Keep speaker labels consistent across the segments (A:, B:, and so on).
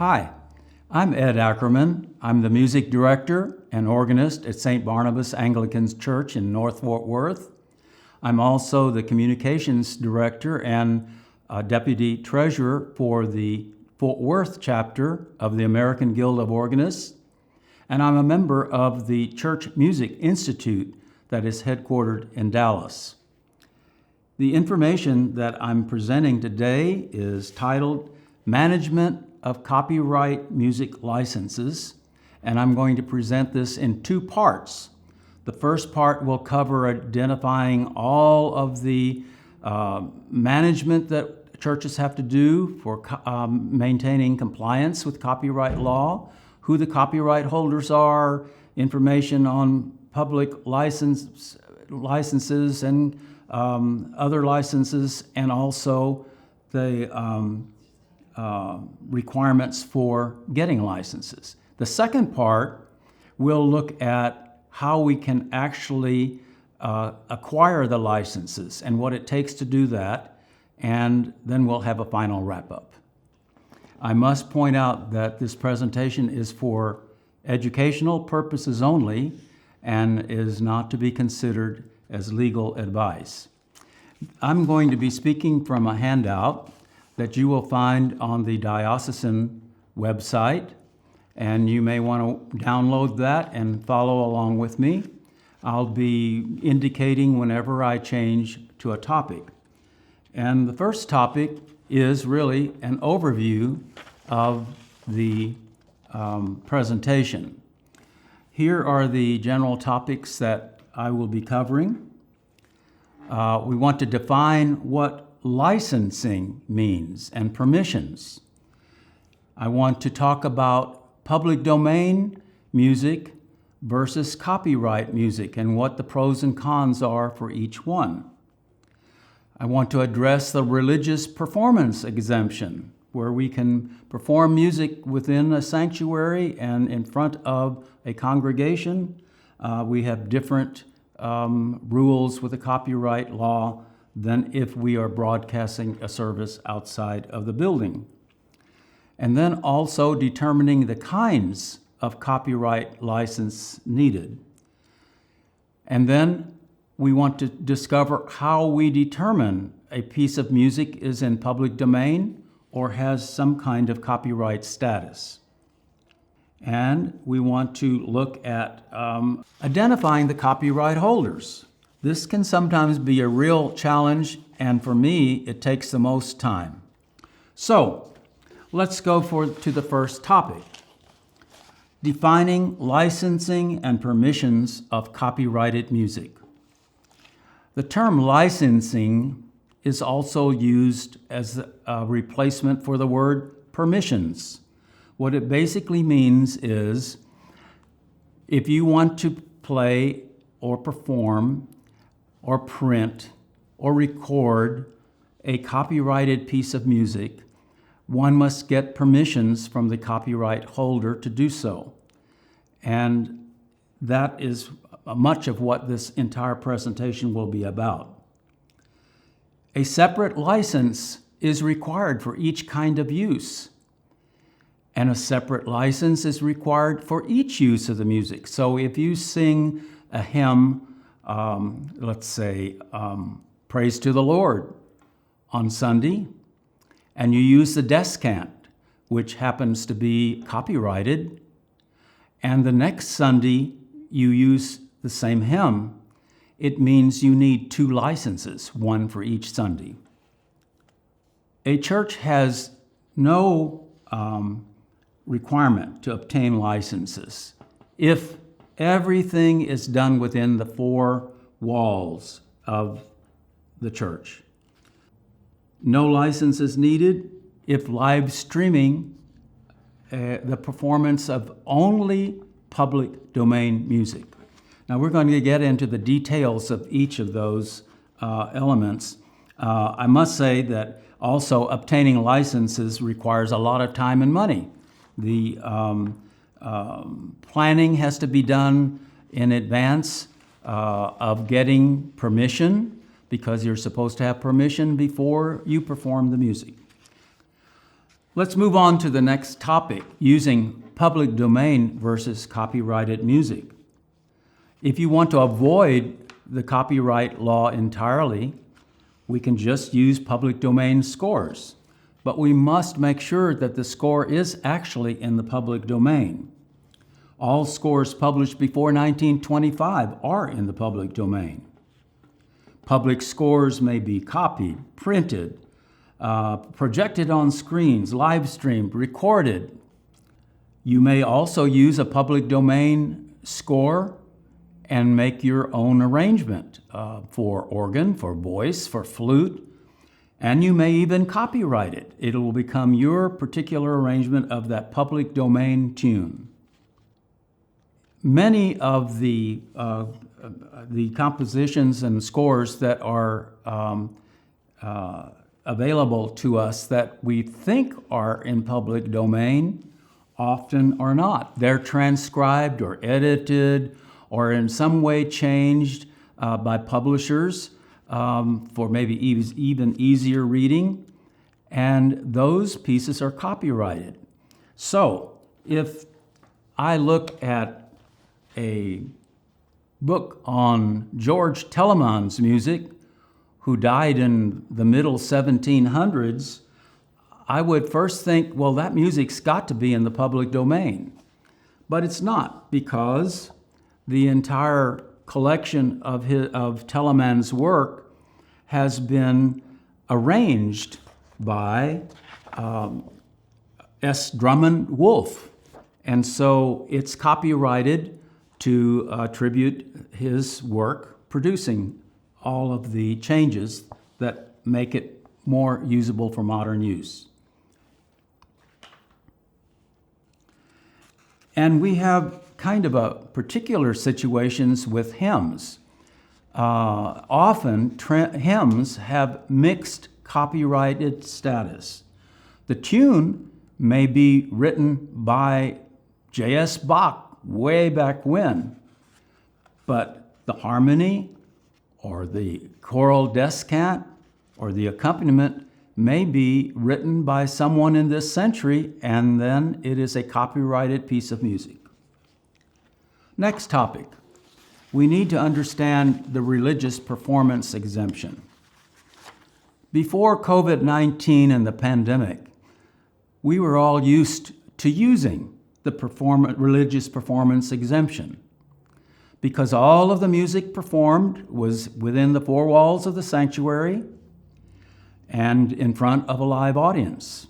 A: Hi, I'm Ed Ackerman. I'm the music director and organist at St. Barnabas Anglican Church in North Fort Worth. I'm also the communications director and deputy treasurer for the Fort Worth chapter of the American Guild of Organists, and I'm a member of the Church Music Institute that is headquartered in Dallas. The information that I'm presenting today is titled Management of Copyright Music Licenses, and I'm going to present this in two parts. The first part will cover identifying all of the management that churches have to do for maintaining compliance with copyright law, who the copyright holders are, information on public licenses and other licenses, and also the requirements for getting licenses. The second part will look at how we can actually acquire the licenses and what it takes to do that, and then we'll have a final wrap-up. I must point out that this presentation is for educational purposes only and is not to be considered as legal advice. I'm going to be speaking from a handout that you will find on the diocesan website, and you may want to download that and follow along with me. I'll be indicating whenever I change to a topic. And the first topic is really an overview of the presentation. Here are the general topics that I will be covering. We want to define what licensing means and permissions. I want to talk about public domain music versus copyright music and what the pros and cons are for each one. I want to address the religious performance exemption, where we can perform music within a sanctuary and in front of a congregation. We have different rules with the copyright law than if we are broadcasting a service outside of the building. And then also determining the kinds of copyright license needed. And then we want to discover how we determine a piece of music is in public domain or has some kind of copyright status. And we want to look at identifying the copyright holders. This can sometimes be a real challenge, and for me, it takes the most time. So, let's go to the first topic, defining licensing and permissions of copyrighted music. The term licensing is also used as a replacement for the word permissions. What it basically means is if you want to play or perform or print or record a copyrighted piece of music, one must get permissions from the copyright holder to do so. And that is much of what this entire presentation will be about. A separate license is required for each kind of use, and a separate license is required for each use of the music. So if you sing a hymn, let's say, Praise to the Lord on Sunday, and you use the descant, which happens to be copyrighted, and the next Sunday you use the same hymn, it means you need two licenses, one for each Sunday. A church has no requirement to obtain licenses if everything is done within the four walls of the church. No license is needed if live streaming the performance of only public domain music. Now we're going to get into the details of each of those elements. I must say that also obtaining licenses requires a lot of time and money. The planning has to be done in advance of getting permission, because you're supposed to have permission before you perform the music. Let's move on to the next topic, using public domain versus copyrighted music. If you want to avoid the copyright law entirely, we can just use public domain scores. But we must make sure that the score is actually in the public domain. All scores published before 1925 are in the public domain. Public scores may be copied, printed, projected on screens, live streamed, recorded. You may also use a public domain score and make your own arrangement for organ, for voice, for flute, and you may even copyright it. It will become your particular arrangement of that public domain tune. Many of the compositions and scores that are available to us that we think are in public domain often are not. They're transcribed or edited or in some way changed by publishers for maybe even easier reading, and those pieces are copyrighted. So if I look at a book on George Telemann's music, who died in the middle 1700s, I would first think, well, that music's got to be in the public domain. But it's not, because the entire collection of Telemann's work has been arranged by S. Drummond Wolfe. And so it's copyrighted to attribute his work producing all of the changes that make it more usable for modern use. And we have kind of a particular situations with hymns. Often hymns have mixed copyrighted status. The tune may be written by J.S. Bach way back when, but the harmony or the choral descant or the accompaniment may be written by someone in this century, and then it is a copyrighted piece of music. Next topic. We need to understand the religious performance exemption. Before COVID-19 and the pandemic, we were all used to using the religious performance exemption because all of the music performed was within the four walls of the sanctuary and in front of a live audience.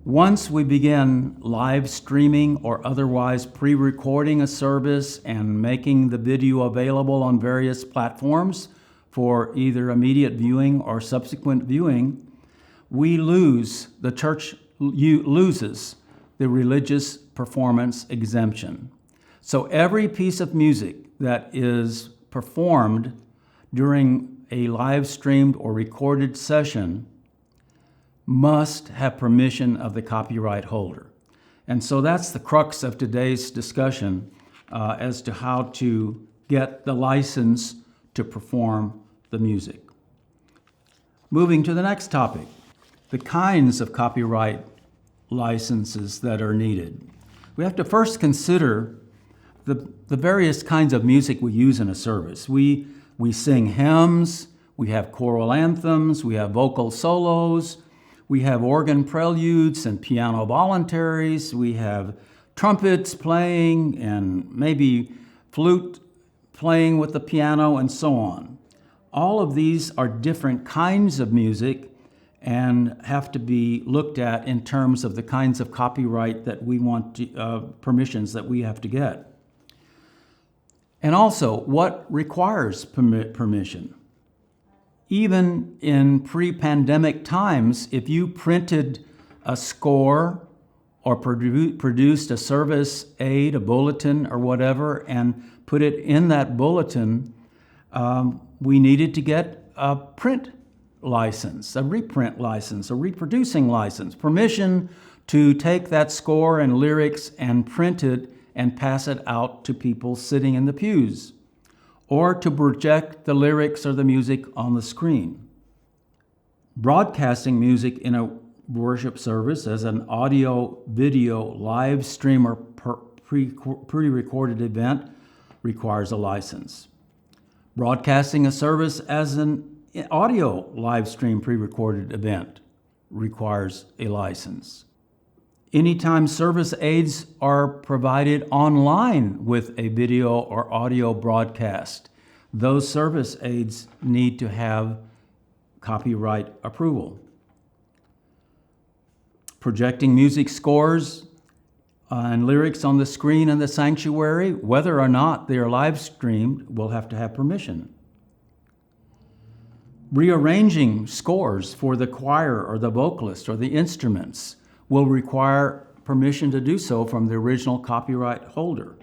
A: Once we began live streaming or otherwise pre-recording a service and making the video available on various platforms for either immediate viewing or subsequent viewing, the church loses the religious performance exemption. So every piece of music that is performed during a live streamed or recorded session must have permission of the copyright holder. And so that's the crux of today's discussion as to how to get the license to perform the music. Moving to the next topic, the kinds of copyright licenses that are needed. We have to first consider the various kinds of music we use in a service. We sing hymns, we have choral anthems, we have vocal solos, we have organ preludes and piano voluntaries, we have trumpets playing and maybe flute playing with the piano and so on. All of these are different kinds of music and have to be looked at in terms of the kinds of copyright that we want permissions that we have to get. And also, what requires permission? Even in pre-pandemic times, if you printed a score or produced a service aid, a bulletin or whatever, and put it in that bulletin, we needed to get a print license, a reprint license, a reproducing license, permission to take that score and lyrics and print it and pass it out to people sitting in the pews, or to project the lyrics or the music on the screen. Broadcasting music in a worship service as an audio-video live stream or pre-recorded event requires a license. Broadcasting a service as an audio live stream pre-recorded event requires a license. Anytime service aids are provided online with a video or audio broadcast, those service aids need to have copyright approval. Projecting music scores and lyrics on the screen in the sanctuary, whether or not they are live streamed, will have to have permission. Rearranging scores for the choir or the vocalist or the instruments will require permission to do so from the original copyright holder.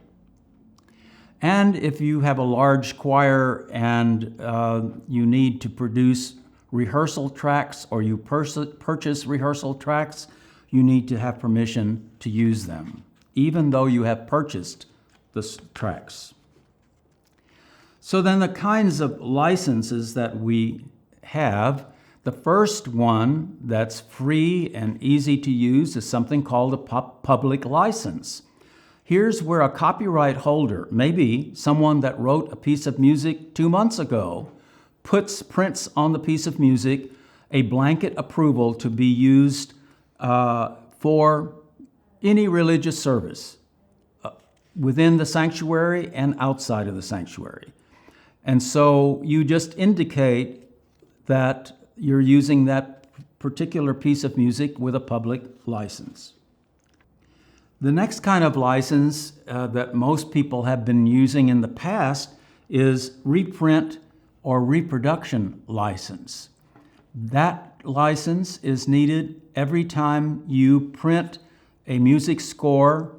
A: And if you have a large choir and you need to produce rehearsal tracks or you purchase rehearsal tracks, you need to have permission to use them, even though you have purchased the tracks. So then the kinds of licenses that we have, the first one that's free and easy to use is something called a public license. Here's where a copyright holder, maybe someone that wrote a piece of music 2 months ago, prints on the piece of music a blanket approval to be used for any religious service within the sanctuary and outside of the sanctuary. And so you just indicate that you're using that particular piece of music with a public license. The next kind of license that most people have been using in the past is reprint or reproduction license. That license is needed every time you print a music score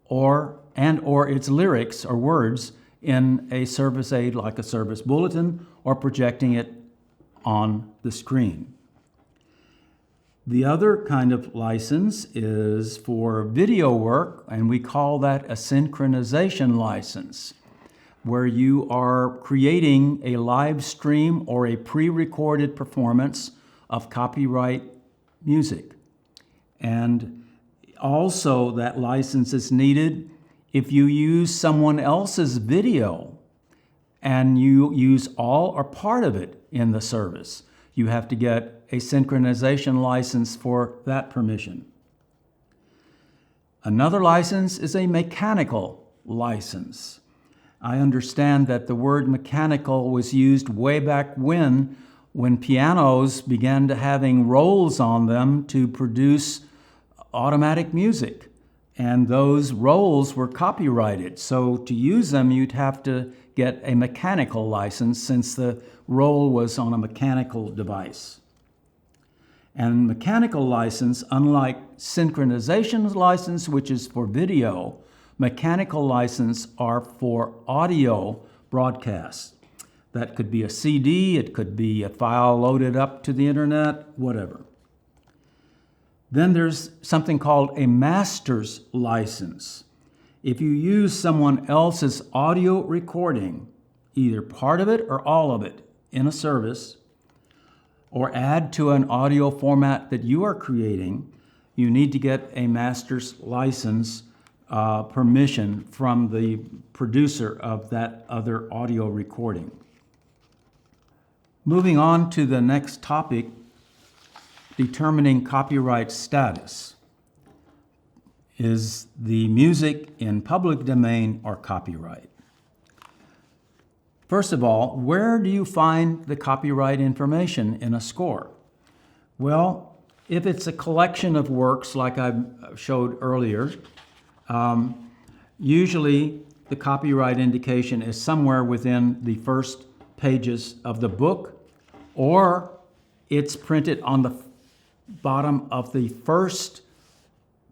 A: or its lyrics or words in a service aid like a service bulletin or projecting it on the screen. The other kind of license is for video work, and we call that a synchronization license, where you are creating a live stream or a pre-recorded performance of copyright music. And also that license is needed if you use someone else's video and you use all or part of it in the service. You have to get a synchronization license for that permission. Another license is a mechanical license. I understand that the word mechanical was used way back when pianos began to having rolls on them to produce automatic music. And those rolls were copyrighted. So to use them, you'd have to get a mechanical license since the roll was on a mechanical device. And mechanical license, unlike synchronization license, which is for video, mechanical license are for audio broadcasts. That could be a CD, it could be a file loaded up to the internet, whatever. Then there's something called a master's license. If you use someone else's audio recording, either part of it or all of it, in a service, or add to an audio format that you are creating, you need to get a master's license permission from the producer of that other audio recording. Moving on to the next topic, determining copyright status. Is the music in public domain or copyright? First of all, where do you find the copyright information in a score? Well, if it's a collection of works like I showed earlier, usually the copyright indication is somewhere within the first pages of the book, or it's printed on the bottom of the first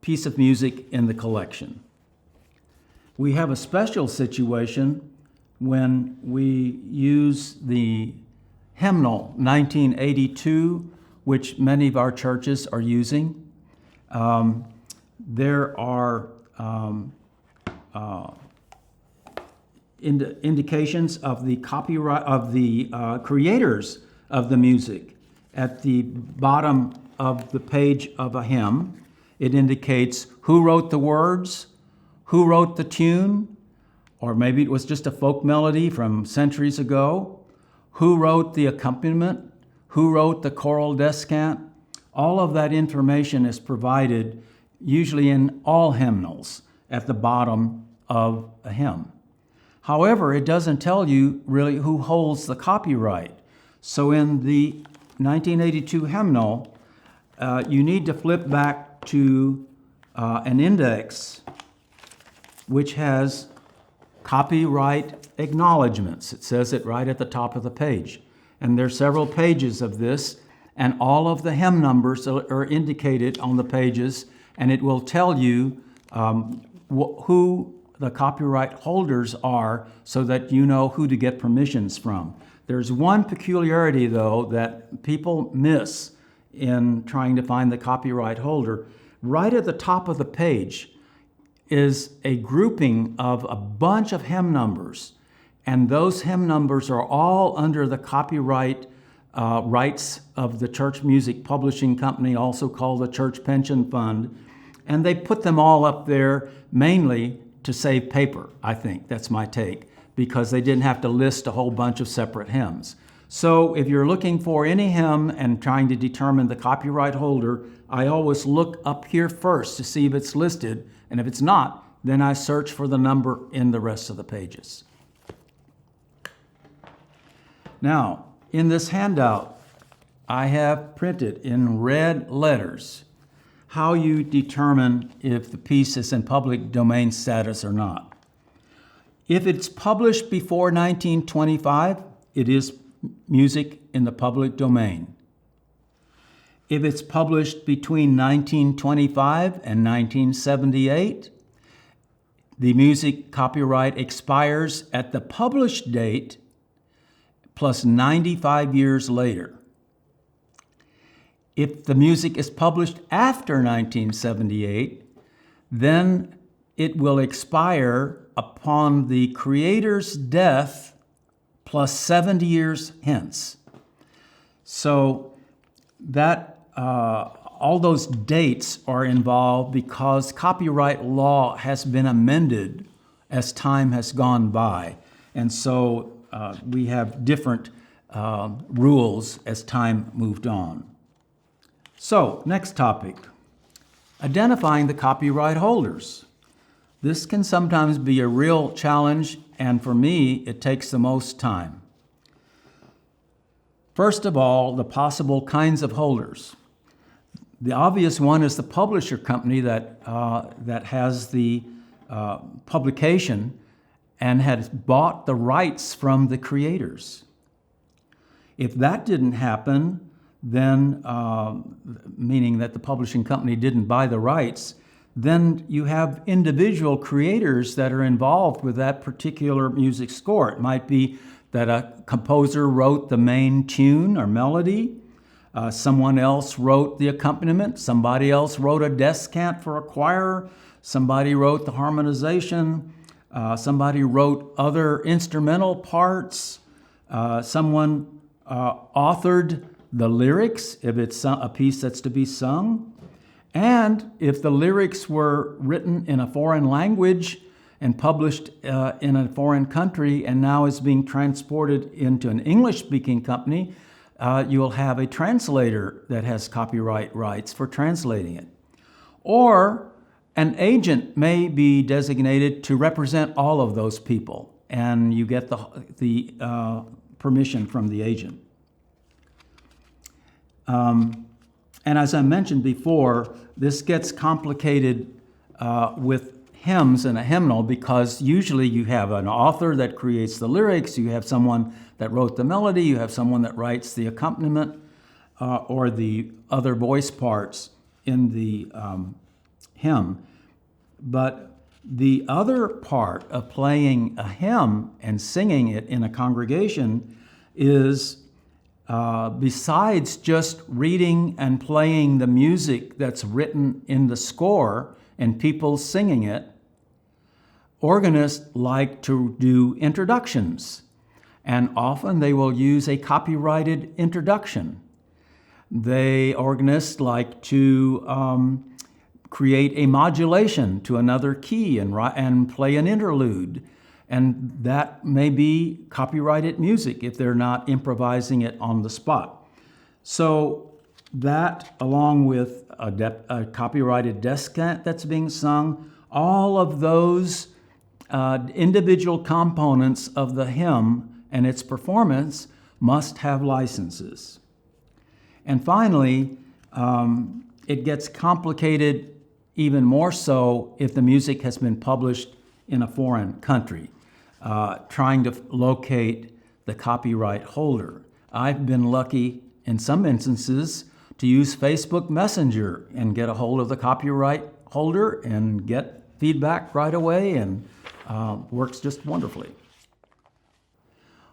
A: piece of music in the collection. We have a special situation when we use the hymnal 1982, which many of our churches are using. There are indications of the copyright of the creators of the music at the bottom of the page of a hymn, it indicates who wrote the words, who wrote the tune, or maybe it was just a folk melody from centuries ago, who wrote the accompaniment, who wrote the choral descant. All of that information is provided usually in all hymnals at the bottom of a hymn. However, it doesn't tell you really who holds the copyright. So in the 1982 hymnal, you need to flip back to an index which has copyright acknowledgments. It says it right at the top of the page. And there's several pages of this, and all of the hymn numbers are indicated on the pages, and it will tell you who the copyright holders are so that you know who to get permissions from. There's one peculiarity, though, that people miss in trying to find the copyright holder. Right at the top of the page is a grouping of a bunch of hymn numbers, and those hymn numbers are all under the copyright rights of the Church Music Publishing Company, also called the Church Pension Fund, and they put them all up there mainly to save paper, I think. That's my take, because they didn't have to list a whole bunch of separate hymns. So if you're looking for any hymn and trying to determine the copyright holder, I always look up here first to see if it's listed, and if it's not, then I search for the number in the rest of the pages. Now, in this handout, I have printed in red letters how you determine if the piece is in public domain status or not. If it's published before 1925, it is music in the public domain. If it's published between 1925 and 1978, the music copyright expires at the published date plus 95 years later. If the music is published after 1978, then it will expire upon the creator's death plus 70 years hence. So that all those dates are involved because copyright law has been amended as time has gone by. And so we have different rules as time moved on. So, next topic, identifying the copyright holders. This can sometimes be a real challenge, and for me, it takes the most time. First of all, the possible kinds of holders. The obvious one is the publisher company that has the publication and has bought the rights from the creators. If that didn't happen, then, meaning that the publishing company didn't buy the rights, then you have individual creators that are involved with that particular music score. It might be that a composer wrote the main tune or melody, someone else wrote the accompaniment, somebody else wrote a descant for a choir, somebody wrote the harmonization, somebody wrote other instrumental parts, someone authored the lyrics if it's a piece that's to be sung. And if the lyrics were written in a foreign language and published in a foreign country and now is being transported into an English-speaking company, you'll have a translator that has copyright rights for translating it. Or an agent may be designated to represent all of those people, and you get the permission from the agent. And as I mentioned before, this gets complicated with hymns in a hymnal because usually you have an author that creates the lyrics, you have someone that wrote the melody, you have someone that writes the accompaniment or the other voice parts in the hymn. But the other part of playing a hymn and singing it in a congregation is besides just reading and playing the music that's written in the score and people singing it, organists like to do introductions, and often they will use a copyrighted introduction. Organists like to create a modulation to another key and play an interlude. And that may be copyrighted music if they're not improvising it on the spot. So that, along with a copyrighted descant that's being sung, all of those individual components of the hymn and its performance must have licenses. And finally, it gets complicated even more so if the music has been published in a foreign country, trying to locate the copyright holder. I've been lucky in some instances to use Facebook Messenger and get a hold of the copyright holder and get feedback right away, and works just wonderfully.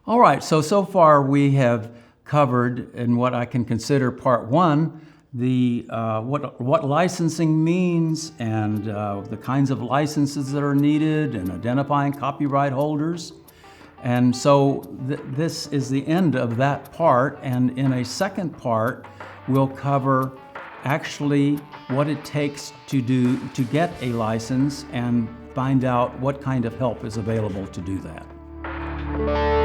A: All right, so far we have covered in what I can consider part one, what licensing means and the kinds of licenses that are needed and identifying copyright holders. And so this is the end of that part, and in a second part we'll cover actually what it takes to get a license and find out what kind of help is available to do that.